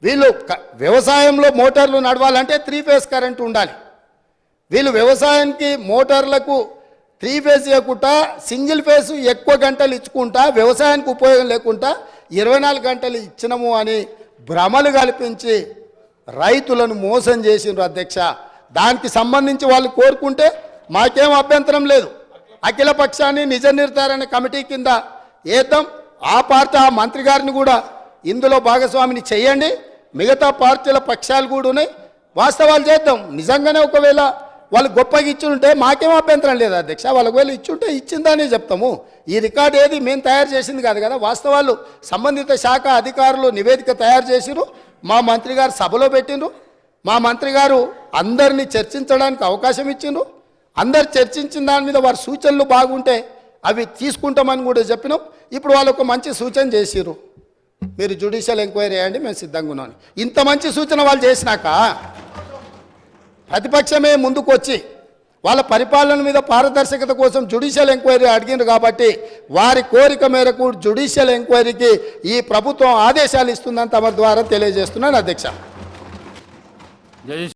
వీళ్ళు వ్యవసాయంలో మోటార్లు నడవాలంటే 3 ఫేజ్ కరెంట్ ఉండాలి. వీళ్ళు వ్యవసాయానికి మోటార్లకు 3 ఫేజ్ ఇవ్వకుండా సింగిల్ ఫేజ్ ఎక్కువ గంటలు ఇచ్చుకుంటా వ్యవసాయానికి ఉపయోగం లేకుండా 24 గంటలు ఇచ్చినము అని భ్రమలు కల్పించి రైతులను మోసం చేసిండ్రు అధ్యక్ష. దానికి సంబంధించి వాళ్ళు కోరుకుంటే మాకేం అభ్యంతరం లేదు. అఖిల పక్షాన్ని నిజ నిర్ధారణ కమిటీ కింద వేద్దాం. ఆ పార్టీ ఆ మంత్రి గారిని కూడా ఇందులో భాగస్వామిని చేయండి. మిగతా పార్టీల పక్షాలు కూడా ఉన్నాయి, వాస్తవాలు చేద్దాం. నిజంగానే ఒకవేళ వాళ్ళు గొప్పగా ఇచ్చుంటే మాకేం అభ్యంతరం లేదు అధ్యక్ష. వాళ్ళకి వేళ ఇచ్చుంటే ఇచ్చిందని చెప్తాము. ఈ రికార్డు ఏది మేము తయారు చేసింది కాదు కదా, వాస్తవాలు సంబంధిత శాఖ అధికారులు నివేదిక తయారు చేసిరు, మా మంత్రి గారు సభలో పెట్టిండ్రు. మా మంత్రి గారు అందరినీ చర్చించడానికి అవకాశం ఇచ్చిండ్రు. అందరు చర్చించిన దాని మీద వారి సూచనలు బాగుంటే అవి తీసుకుంటామని కూడా చెప్పినాం. ఇప్పుడు వాళ్ళు ఒక మంచి సూచన చేసిరు, మీరు జ్యుడిషియల్ ఎంక్వైరీ చేయండి, మేము సిద్ధంగా ఉన్నాం. ఇంత మంచి సూచన వాళ్ళు చేసినాక ప్రతిపక్షమే ముందుకు వచ్చి వాళ్ళ పరిపాలన మీద పారదర్శకత కోసం జ్యుడిషియల్ ఎంక్వైరీ అడిగిండ్రు కాబట్టి వారి కోరిక మేరకు జ్యుడిషియల్ ఎంక్వైరీకి ఈ ప్రభుత్వం ఆదేశాలు ఇస్తుందని తమ ద్వారా తెలియజేస్తున్నాను అధ్యక్ష.